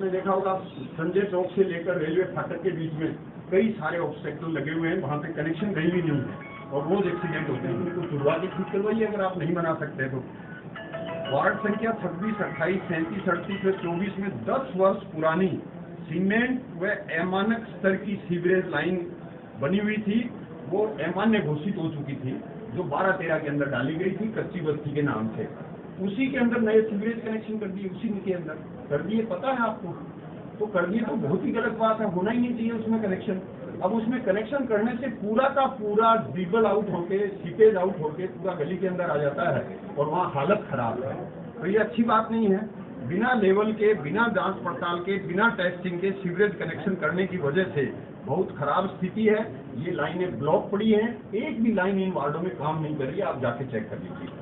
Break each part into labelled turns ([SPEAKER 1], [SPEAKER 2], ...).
[SPEAKER 1] आपने देखा होगा संजय चौक से लेकर रेलवे फाटक के बीच में कई सारे ऑब्स्टेकल लगे हुए हैं, वहाँ पे कनेक्शन कहीं भी नहीं है और रोज एक्सीडेंट होते हैं। उनको तुड़वा के ठीक करवाइए अगर आप नहीं बना सकते तो। वार्ड संख्या 26, 28, 37, 38 व 24 में 10 वर्ष पुरानी सीमेंट व अमानक स्तर की सीवरेज लाइन बनी हुई थी, वो अमान्य घोषित हो चुकी थी, जो 12-13 के अंदर डाली गई थी कच्ची बस्ती के नाम से। उसी के अंदर नए सीवरेज कनेक्शन कर दिए, उसी के अंदर कर दिए, पता है आपको? तो कर दिए तो बहुत ही गलत बात है, होना ही नहीं चाहिए उसमें कनेक्शन। अब उसमें कनेक्शन करने से पूरा का पूरा ड्रिबल आउट होके, सीपेज आउट होके पूरा गली के अंदर आ जाता है और वहाँ हालत खराब है। तो ये अच्छी बात नहीं है। बिना लेवल के, बिना जांच पड़ताल के, बिना टेस्टिंग के सीवरेज कनेक्शन करने की वजह से बहुत खराब स्थिति है। ये लाइनें ब्लॉक पड़ी हैं, एक भी लाइन इन वार्डों में काम नहीं कर रही है, आप जाके चेक कर लीजिए।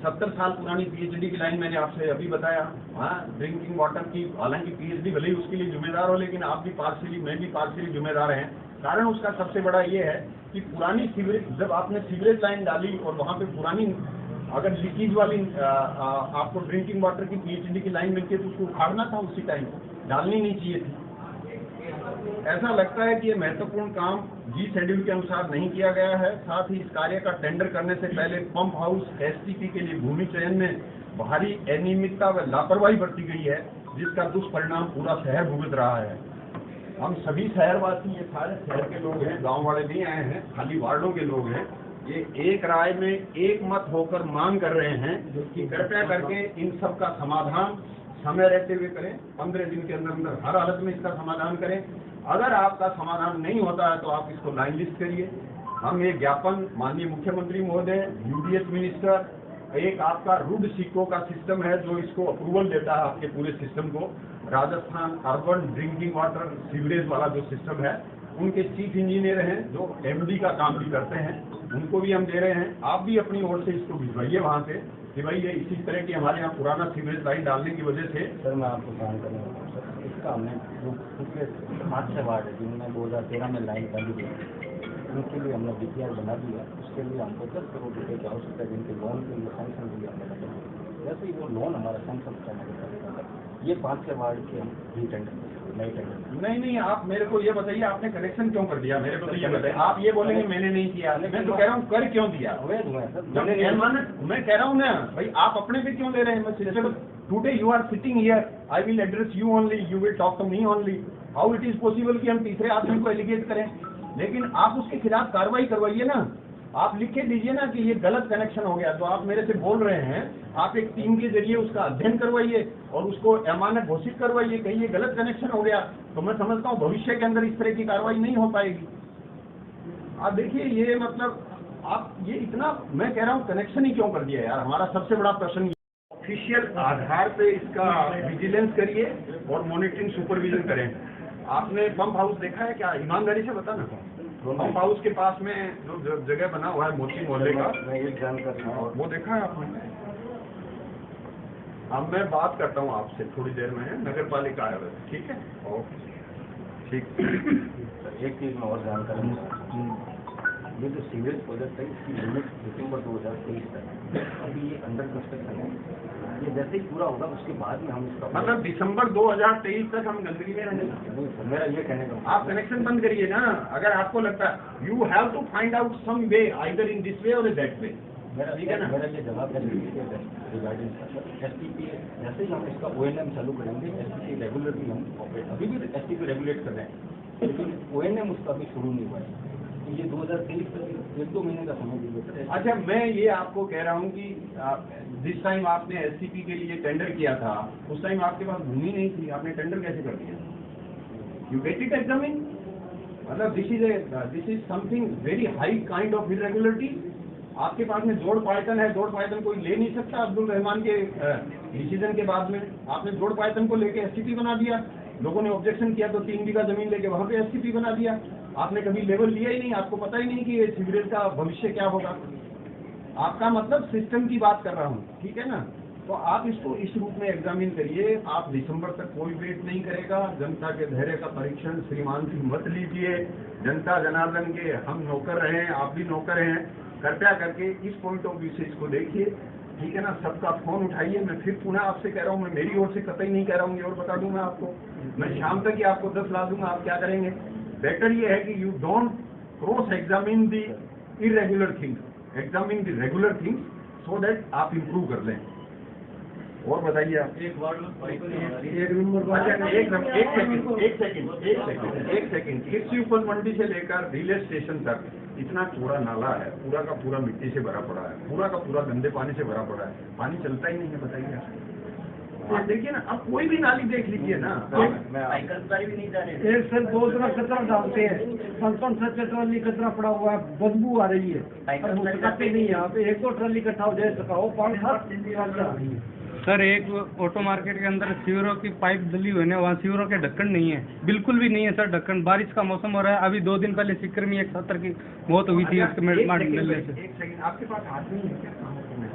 [SPEAKER 1] 70 साल पुरानी पीएचडी की लाइन मैंने आपसे अभी बताया। हाँ, ड्रिंकिंग वाटर की, हालांकि पीएचडी भले ही उसके लिए जिम्मेदार हो, लेकिन आप भी पार्शियली, मैं भी पार्शियली जिम्मेदार हैं। कारण उसका सबसे बड़ा ये है कि पुरानी सीवरेज, जब आपने सीवरेज लाइन डाली और वहाँ पे पुरानी अगर लीकेज वाली आपको ड्रिंकिंग वाटर की पीएचडी की लाइन मिलती है तो उसको उखाड़ना था, उसी टाइम डालनी नहीं चाहिए थी। ऐसा लगता है कि ये महत्वपूर्ण काम जी शेड्यूल के अनुसार नहीं किया गया है। साथ ही इस कार्य का टेंडर करने से पहले पंप हाउस एसटीपी के लिए भूमि चयन में भारी अनियमितता व लापरवाही बरती गई है, जिसका दुष्परिणाम पूरा शहर भुगत रहा है। हम सभी शहरवासी, ये सारे शहर के लोग हैं, गांव वाले नहीं आए हैं, खाली वार्डों के लोग हैं, ये एक राय में एक मत होकर मांग कर रहे हैं कि कृपया करके इन सब का समाधान समय रहते हुए करें। 15 दिन के अंदर अंदर हर हालत में इसका समाधान करें। अगर आपका समाधान नहीं होता है तो आप इसको लाइन लिस्ट करिए। हम ये ज्ञापन माननीय मुख्यमंत्री महोदय, यूडीएच मिनिस्टर, एक आपका रुड सिक्को का सिस्टम है जो इसको अप्रूवल देता है आपके पूरे सिस्टम को, Rajasthan urban drinking water sewerage वाला जो सिस्टम है, उनके चीफ इंजीनियर हैं जो एमडी का काम भी करते हैं, उनको भी हम दे रहे हैं। आप भी अपनी ओर से इसको भिजवाइए वहाँ से कि भाई ये इसी तरह की हमारे यहाँ पुराना सीवरेज लाइन डालने की वजह से।
[SPEAKER 2] सर मैं आपको काम करूँगा सर, इसका हमने जो पिछले 5-6 वार्ड है जिनमें 2013 में लाइन डाली गई, उनके लिए हमने डीपीआर बना दिया। उसके लिए हमको 10 करोड़ रुपये की आवश्यकता है, जिनके लोन के लिए सैंक्शन दिया हमने। जैसे ही वो लोन हमारा सैंक्शन करना, ये 5-6 वार्ड के हम री टेंडर, नई टेंडर।
[SPEAKER 1] नहीं, आप मेरे को ये बताइए आपने कनेक्शन क्यों कर दिया? मेरे को तो ये बताइए। आप ये बोलेंगे मैंने नहीं किया, मैं तो कह रहा हूँ कर क्यों दिया? मैं कह रहा हूँ ना भाई, आप अपने पे क्यों ले रहे हैं? Today you are sitting here, I will address you only, you will talk to me only. How it is possible कि हम तीसरे आदमी को एलिगेट करें? लेकिन आप उसके खिलाफ कार्रवाई करवाइए ना। आप लिख के दीजिए ना कि ये गलत कनेक्शन हो गया, तो आप मेरे से बोल रहे हैं, आप एक टीम के जरिए उसका अध्ययन करवाइए और उसको अमानत घोषित करवाइए, कहीं ये गलत कनेक्शन हो गया तो मैं समझता हूँ भविष्य के अंदर इस तरह की कार्रवाई नहीं हो पाएगी। आप देखिए, ये मतलब आप ये इतना, मैं कह रहा हूँ कनेक्शन ही क्यों कर दिया यार? हमारा सबसे बड़ा प्रश्न, ऑफिशियल आधार पे इसका विजिलेंस करिए और मॉनिटरिंग सुपरविजन करें। आपने पंप हाउस देखा है क्या? ईमानदारी से बताना। पंप हाउस के पास में जो जगह बना हुआ है मोची मोहल्ले का, वो देखा है आपने? अब मैं बात करता हूँ आपसे थोड़ी देर में, नगर पालिका आया हुआ, ठीक है? ओके, ठीक।
[SPEAKER 2] एक चीज़ में और जानकारी, ये जो सीवरेज प्रोजेक्ट है इसकी लिमिट दिसंबर 2023 तक है। अभी ये अंडर कंस्ट्रक्शन है, ये जैसे ही पूरा होगा उसके बाद में हम इसका,
[SPEAKER 1] मतलब दिसंबर 2023 तक हम गंदगी में रहेंगे?
[SPEAKER 2] मेरा ये कहने का,
[SPEAKER 1] आप कनेक्शन बंद करिए ना। अगर आपको लगता है you have to find out some way, either in this way और दैट वे।
[SPEAKER 2] मेरा ये जवाब है रिगार्डिंग एसटीपी। जैसे ही हम इसका ओएनएम चालू करेंगे, एसटीपी रेगुलरली हम ऑपरेट, अभी भी एसटीपी रेगुलेट कर रहे हैं, लेकिन ओएनएम उसका अभी शुरू नहीं हुआ है। ये 2023 तक 1-2 महीने का समय दीजिए।
[SPEAKER 1] अच्छा, मैं ये आपको कह रहा हूँ कि जिस टाइम आपने एससीपी के लिए टेंडर किया था, उस टाइम आपके पास भूमि नहीं थी, आपने टेंडर कैसे कर दिया? You get it examine. मतलब this is something very high kind of irregularity. आपके पास में जोड़ पायतन है, जोड़ पायतन कोई ले नहीं सकता अब्दुल रहमान के डिसीजन के बाद में। आपने जोड़ पायतन को लेके एसटीपी बना दिया, लोगों ने ऑब्जेक्शन किया तो 3 बीघा जमीन लेके वहां पे एसटीपी बना दिया। आपने कभी लेवल लिया ही नहीं, आपको पता ही नहीं कि ये सीवरेज का भविष्य क्या होगा। आपका मतलब सिस्टम की बात कर रहा हूँ, ठीक है ना? तो आप इसको इस रूप में एग्जामिन करिए। आप दिसंबर तक कोई वेट नहीं करेगा। जनता के धैर्य का परीक्षण श्रीमान जी मत लीजिए। जनता जनार्दन के हम नौकर रहे हैं, आप भी नौकर हैं। कृपया करके इस पॉइंट ऑफ व्यू से इसको देखिए। ठीक है ना, सबका फोन उठाइए। मैं फिर पुनः आपसे कह रहा हूँ, मैं मेरी ओर से कतई नहीं कह रहा हूँ, ये और बता दूं मैं आपको, मैं शाम तक ही आपको 10 ला दूंगा। आप क्या करेंगे? बेटर ये है कि you don't cross examine the irregular things, examine the regular things so that आप इम्प्रूव कर लें। और बताइए आप। एक सेकंड किसी मंडी से लेकर रिले स्टेशन तक इतना चौड़ा नाला है, पूरा का पूरा मिट्टी से भरा पड़ा है, पूरा का पूरा गंदे पानी से भरा पड़ा है, पानी चलता ही नहीं है। बताइए आप देखिए ना, अब कोई भी नाली देख लीजिए ना,
[SPEAKER 2] कर्मचारी भी नहीं जा रहे।
[SPEAKER 3] एक सर 2 तरह कचरा डालते हैं, 5-7 ट्रॉली कचरा पड़ा हुआ है, बदबू आ रही है, अब वो सकाते नहीं है। आप 1-2 ट्रॉली इकट्ठा हो जाए सकाओ, 5-7 ट्रॉली आ रही है।
[SPEAKER 4] सर एक ऑटो मार्केट के अंदर सीवरों की पाइप डली हुई है, वहाँ सीवरों के ढक्कन नहीं है, बिल्कुल भी नहीं है सर ढक्कन। बारिश का मौसम हो रहा है, अभी 2 दिन पहले सिक्कर में एक 70 की मौत हुई थी उसके डलने से।
[SPEAKER 1] एक सेकंड, आपके पास आदमी है क्या काम करने?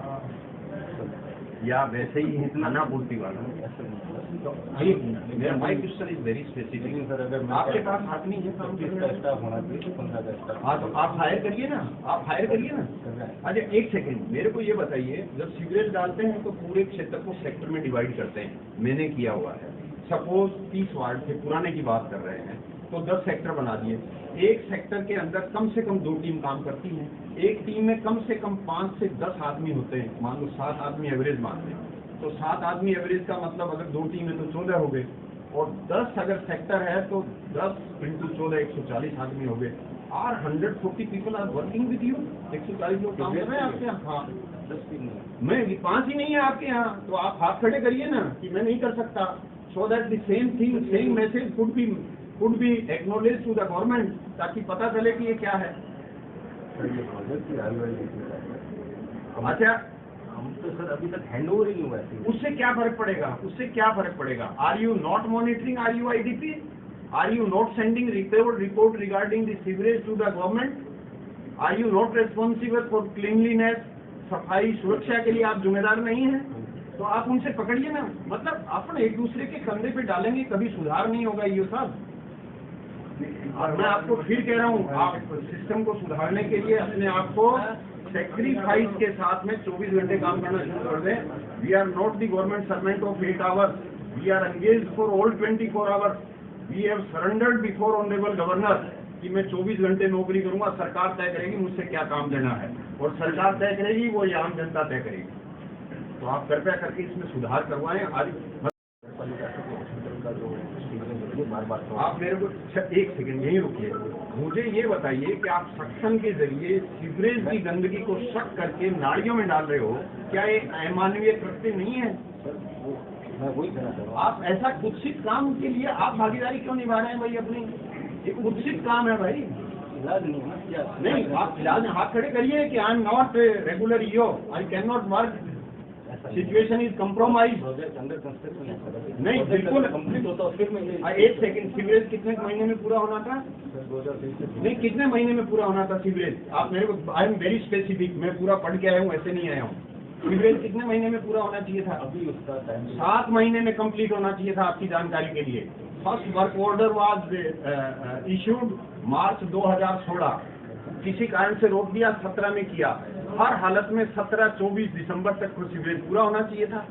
[SPEAKER 1] या वैसे ही है खाना पूर्ति वाला? मेरा mic question is very specific sir. अगर आपके पास आदमी है काम करने का स्टाफ होना चाहिए, 15 का स्टाफ। हाँ तो आप हायर करिए ना, आप हायर करिए ना। अच्छा एक सेकंड, मेरे को ये बताइए, जब सीवरेज डालते हैं तो पूरे क्षेत्र को सेक्टर में डिवाइड करते हैं, मैंने किया हुआ है। सपोज 30 वार्ड थे, पुराने की बात कर रहे हैं, तो 10 सेक्टर बना दिए। एक सेक्टर के अंदर कम से कम 2 टीम काम करती हैं, एक टीम में कम से कम 5 से 10 आदमी होते हैं, मान लो 7 आदमी एवरेज मान लें, तो 7 आदमी एवरेज का मतलब अगर 2 टीम है तो 14 हो गए, और 10 अगर सेक्टर है तो 10 × 14 140 आदमी हो गए। Are 140 people are working with you? 140 लोग काम कर रहे हैं आपके यहाँ? हाँ
[SPEAKER 2] 10 भी नहीं,
[SPEAKER 1] मैं 5 ही नहीं है आपके यहाँ, तो आप हाथ खड़े करिए ना कि मैं नहीं कर सकता, so that the same thing, same message could be acknowledge to the government, ताकि पता चले कि ये क्या है। अच्छा
[SPEAKER 2] हम तो सर अभी तक हैंड ओवर ही नहीं हुआ है।
[SPEAKER 1] उससे क्या फर्क पड़ेगा? उससे क्या फर्क पड़ेगा? Are you not monitoring RUIDP? Are you not sending report regarding the sewerage to the government? Are you not responsible for cleanliness? सफाई सुरक्षा के लिए आप जिम्मेदार नहीं हैं? तो आप उनसे पकड़िए ना। मतलब अपन एक दूसरे के कंधे पे डालेंगे, कभी सुधार नहीं होगा ये सब। और मैं आपको फिर कह रहा हूँ, आप सिस्टम को सुधारने के लिए अपने आप को सेक्रीफाइस के साथ में 24 घंटे काम करना शुरू कर दें। We are not the government servant of 8 hours, we are engage for all 24 hours. We have surrendered before honourable governor कि मैं 24 घंटे नौकरी करूंगा, सरकार तय करेगी मुझसे क्या काम देना है, और सरकार तय करेगी, वो आम जनता तय करेगी। तो आप कृपया करके इसमें सुधार करवाएं। आज आप मेरे को एक सेकंड यहीं रुकिए, मुझे ये बताइए कि आप सक्शन के जरिए सीवरेज की गंदगी को शक करके नालियों में डाल रहे हो, क्या ये अमानवीय कृत्य नहीं है?
[SPEAKER 2] मैं वही कहना चाह रहा हूँ।
[SPEAKER 1] आप ऐसा कुत्सित काम के लिए आप भागीदारी क्यों निभा रहे हैं भाई अपनी? ये कुत्सित काम है भाई।
[SPEAKER 2] इलाज नहीं है ना क्या?
[SPEAKER 1] नहीं, आप इलाज हाथ खड़े करिए कि I am not regular EO, I can not work, situation is compromise.
[SPEAKER 2] Project under construction है सर।
[SPEAKER 1] नहीं, बिल्कुल
[SPEAKER 2] कंप्लीट होता है फिर मैं
[SPEAKER 1] एक सेकंड, सीवरेज कितने महीने में पूरा होना था?
[SPEAKER 2] 2023
[SPEAKER 1] नहीं, कितने महीने में पूरा होना था सीवरेज? आप मेरे को, आई एम वेरी स्पेसिफिक, मैं पूरा पढ़ के आया हूँ, ऐसे नहीं आया हूँ। सीवरेज कितने महीने में पूरा होना चाहिए था?
[SPEAKER 2] अभी उसका टाइम
[SPEAKER 1] 7 महीने में कंप्लीट होना चाहिए था। आपकी जानकारी के लिए, first work order was issued March 2016, किसी कारण से रोक दिया, 17 में किया। हर हालत में 17-24 दिसंबर तक सीवरेज पूरा होना चाहिए था।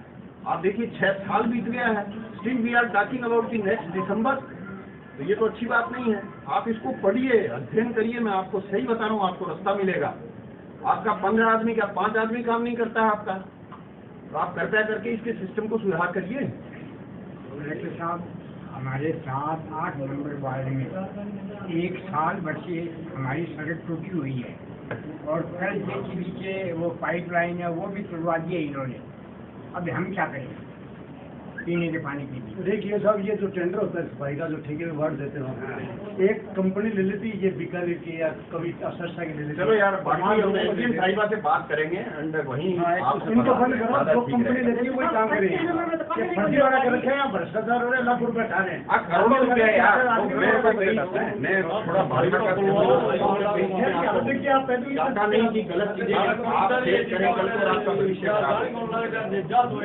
[SPEAKER 1] आप देखिए 6 साल बीत गया है, still we are talking about the next December. तो ये तो अच्छी बात नहीं है। आप इसको पढ़िए, अध्ययन करिए, मैं आपको सही बता रहा हूँ, आपको रास्ता मिलेगा। आपका 15 आदमी क्या 5 आदमी काम नहीं करता है आपका? तो आप कृपया करके इसके सिस्टम को सुधार करिए।
[SPEAKER 3] कलेक्टर साहब, हमारे 7-8 नंबर वार्ड में 1 साल बच्चे हमारी सड़क टूटी हुई है, और कल के नीचे वो पाइपलाइन है वो भी तुड़वा दिए इन्होंने। अब हम क्या करें पीने के पानी के लिए?
[SPEAKER 5] देखिए साहब, ये जो टेंडर होता है सफाई का, जो ठेके में बांट देते हैं, एक कंपनी ले लेती है, ये बीकानेर की या कभी सरसा की ले लेती है।
[SPEAKER 1] चलो यार, बाकी हम एसडीएम साहिबा से बात करेंगे एंड वहीं
[SPEAKER 5] इनको बंद करो, जो कंपनी लेती है वही काम करेगी। ये फर्जी वाला गलत है, या भ्रष्टाचार हो रहा है, लाख रुपए खा रहे हैं।
[SPEAKER 1] करोड़ों रुपया यार, मैं थोड़ा
[SPEAKER 5] देखिए आप पहले
[SPEAKER 1] चाहता नहीं कि गलत चीजें आप शेयर करें, कल को आपका भविष्य खराब हो।